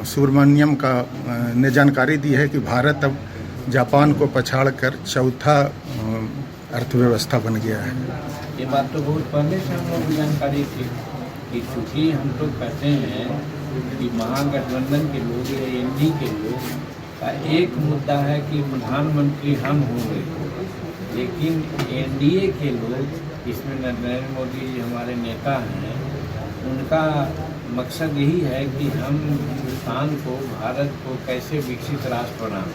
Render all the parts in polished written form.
सुब्रमण्यम का ने जानकारी दी है कि भारत अब जापान को पछाड़कर चौथा अर्थव्यवस्था बन गया है। ये बात तो बहुत पहले से हम लोग को जानकारी थी कि चूँकि हम लोग कहते हैं कि महागठबंधन के लोग या एनडी के लोग का एक मुद्दा है कि प्रधानमंत्री हम होंगे, लेकिन एनडीए के लोग, इसमें नरेंद्र मोदी जी हमारे नेता हैं, उनका मकसद यही है कि हम हिंदुस्तान को, भारत को कैसे विकसित राष्ट्र बनाएं,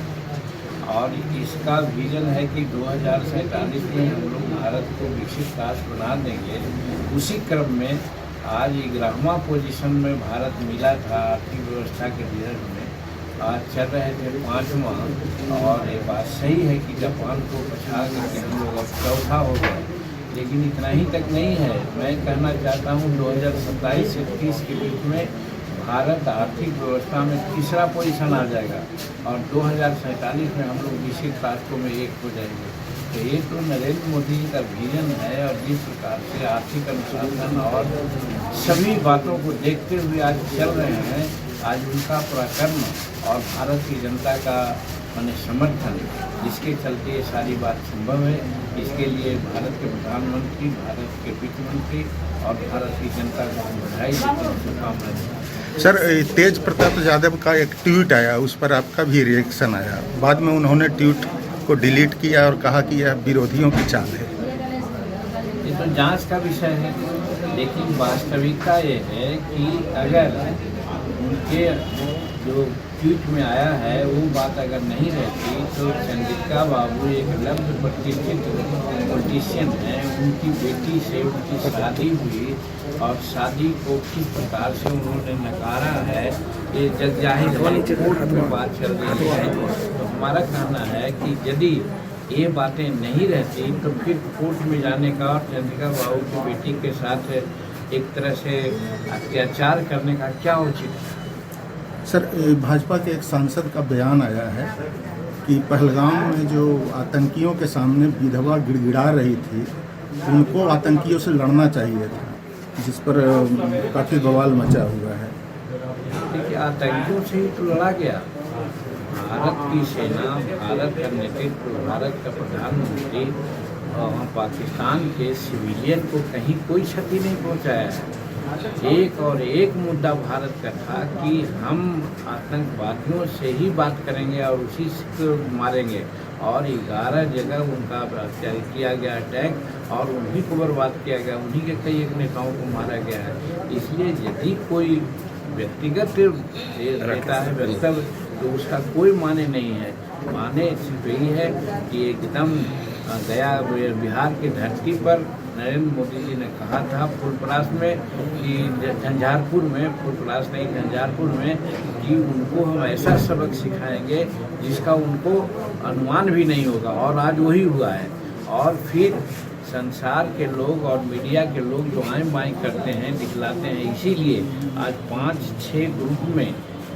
और इसका विजन है कि 2047 में हम लोग भारत को विकसित राष्ट्र बना देंगे। उसी क्रम में आज 11वां पोजीशन में भारत मिला था आर्थिक व्यवस्था के रिजल्ट में, आज चल रहे थे 5वां, और ये बात सही है कि जापान को पछाड़ करके हम लोग अब चौथा हो गए। लेकिन इतना ही तक नहीं है, मैं कहना चाहता हूँ 2027 से 30 के बीच में भारत आर्थिक व्यवस्था में तीसरा पोजीशन आ जाएगा, और 2047 में हम लोग विकसित राष्ट्रों में एक हो जाएंगे। तो ये तो नरेंद्र मोदी जी का विजन है, और जिस प्रकार से आर्थिक अनुशासन और सभी बातों को देखते हुए आज चल रहे हैं, आज उनका पराक्रम और भारत की जनता का समर्थन, जिसके चलते ये सारी बात संभव है। इसके लिए भारत के प्रधानमंत्री, भारत के वित्त मंत्री और भारत की जनता को हम बधाई देते हैं, शुभकामनाएं देते हैं। सर, तेज प्रताप यादव का एक ट्वीट आया, उस पर आपका भी रिएक्शन आया। बाद में उन्होंने ट्वीट को डिलीट किया और कहा कि यह विरोधियों की चाल है। ये तो जांच का विषय है, लेकिन वास्तविकता ये है कि अगर उनके जो ट्वीट में आया है वो बात अगर नहीं रहती, तो चंद्रिका बाबू एक लब्ध प्रतिष्ठित पॉलिटिशियन है, उनकी बेटी से उनकी शादी हुई, और शादी को किस प्रकार से उन्होंने नकारा है, ये जग जाहिर है, कोर्ट में बात चल रही है। तो हमारा कहना है कि यदि ये बातें नहीं रहती तो फिर कोर्ट में जाने का और चंद्रिका बाबू की बेटी के साथ एक तरह से अत्याचार करने का क्या उचित है। सर, भाजपा के एक सांसद का बयान आया है कि पहलगाम में जो आतंकियों के सामने विधवा गिड़गिड़ा रही थी, उनको आतंकियों से लड़ना चाहिए था, जिस पर काफ़ी बवाल मचा हुआ है। देखिए, आतंकियों से ही तो लड़ा गया। भारत की सेना, भारत का नेतृत्व, भारत का प्रधानमंत्री पाकिस्तान के सिविलियन को कहीं कोई क्षति नहीं पहुंचाया है। एक और एक मुद्दा भारत का था कि हम आतंकवादियों से ही बात करेंगे और उसी को मारेंगे, और 11 जगह उनका किया गया अटैक, और उन्हीं को बर्बाद किया गया, उन्हीं के कई एक नेताओं को मारा गया है। इसलिए यदि कोई व्यक्तिगत देता है वक्तव्य, तो उसका कोई माने नहीं है। माने सिर्फ यही है कि एकदम गया बिहार की धरती पर नरेंद्र मोदी जी ने कहा था फुलपरास में कि झंझारपुर में, फुलपरास नहीं झंझारपुर में, कि उनको हम ऐसा सबक सिखाएंगे जिसका उनको अनुमान भी नहीं होगा, और आज वही हुआ है। और फिर संसार के लोग और मीडिया के लोग जो आएँ बाएँ करते हैं, दिखलाते हैं, इसीलिए आज 5-6 ग्रुप में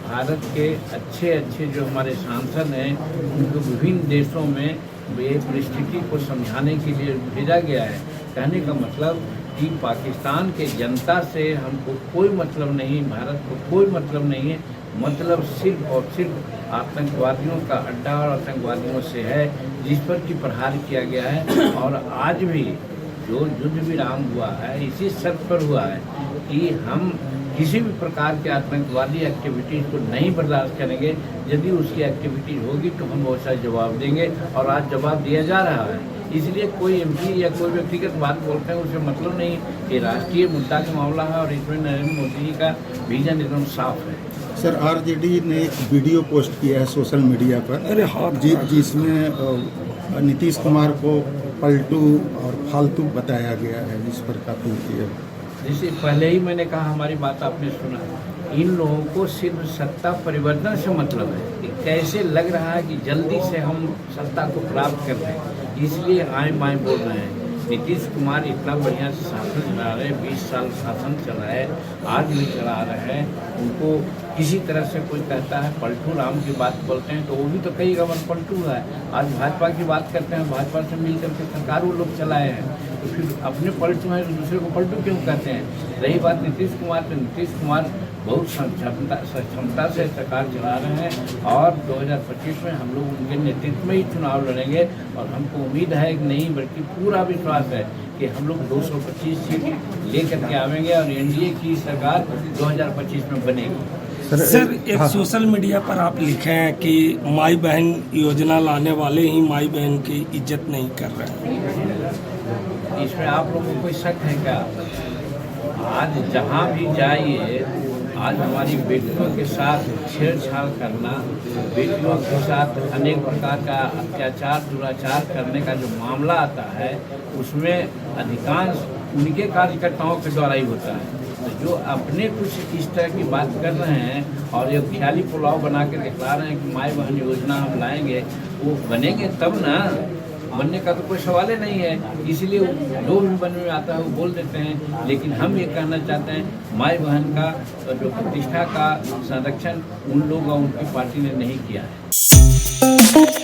भारत के अच्छे जो हमारे सांसद हैं, उनको विभिन्न देशों में ये परिस्थिति को समझाने के लिए भेजा गया है। कहने का मतलब कि पाकिस्तान के जनता से हमको कोई मतलब नहीं, भारत को कोई मतलब नहीं है, मतलब सिर्फ और सिर्फ आतंकवादियों का अड्डा और आतंकवादियों से है, जिस पर कि प्रहार किया गया है। और आज भी जो युद्ध विराम हुआ है, इसी शर्त पर हुआ है कि हम किसी भी प्रकार के आतंकवादी एक्टिविटीज़ को नहीं बर्दाश्त करेंगे। यदि उसकी एक्टिविटीज़ होगी तो हम वैसा जवाब देंगे, और आज जवाब दिया जा रहा है। इसलिए कोई एमपी या कोई व्यक्तिगत बात बोलते हैं उससे मतलब नहीं, ये राष्ट्रीय मुद्दा का मामला है, और इसमें नरेंद्र मोदी जी का विजन एकदम साफ है। सर, आरजेडी ने एक वीडियो पोस्ट किया है सोशल मीडिया पर, जिसमें नीतीश कुमार को पलटू और फालतू बताया गया है, जिस पर काफ़ी जैसे पहले ही मैंने कहा, हमारी बात आपने सुना, इन लोगों को सिर्फ सत्ता परिवर्तन से मतलब है कि कैसे लग रहा है कि जल्दी से हम सत्ता को प्राप्त कर लें, इसलिए आए बाएँ बोल रहे हैं। नीतीश कुमार इतना बढ़िया से शासन चला रहे, 20 साल शासन चलाए, आज भी चला रहे हैं। उनको किसी तरह से कोई कहता है पलटू राम की बात बोलते हैं, तो वो भी तो कई मन पलटू है। आज भाजपा की बात करते हैं, भाजपा से मिल करके सरकार वो लोग चलाए हैं, तो फिर अपने पलटू हैं तो दूसरे को पलटू क्यों कहते हैं। रही बात नीतीश कुमार, तो नीतीश कुमार बहुत सक्षमता से सरकार चला रहे हैं और 2025 में हम लोग उनके नेतृत्व में ही चुनाव लड़ेंगे और हमको उम्मीद है कि नहीं बल्कि पूरा विश्वास है कि हम लोग 225 सीट लेकर के आवेंगे और एनडीए की सरकार 2025 में बनेगी। सर एक सोशल मीडिया पर आप लिखे हैं कि माई बहन योजना लाने वाले ही माई बहन की इज्जत नहीं कर रहे हैं। इसमें आप लोगों को कोई शक है क्या? आज जहाँ भी जाइए, आज हमारी बेटियों के साथ छेड़छाड़ करना, बेटियों के साथ अनेक प्रकार का अत्याचार दुराचार करने का जो मामला आता है उसमें अधिकांश उनके कार्यकर्ताओं के द्वारा ही होता है। तो जो अपने कुछ इस तरह की बात कर रहे हैं और ये ख्याली पुलाव बना के दिखला रहे हैं कि माई बहन योजना हम लाएंगे, वो बनेंगे तब ना, बनने का तो कोई सवाल ही नहीं है। इसलिए जो भी मन में आता है वो बोल देते हैं। लेकिन हम ये कहना चाहते हैं माई बहन का जो प्रतिष्ठा का संरक्षण उन लोग और उनकी पार्टी ने नहीं किया है।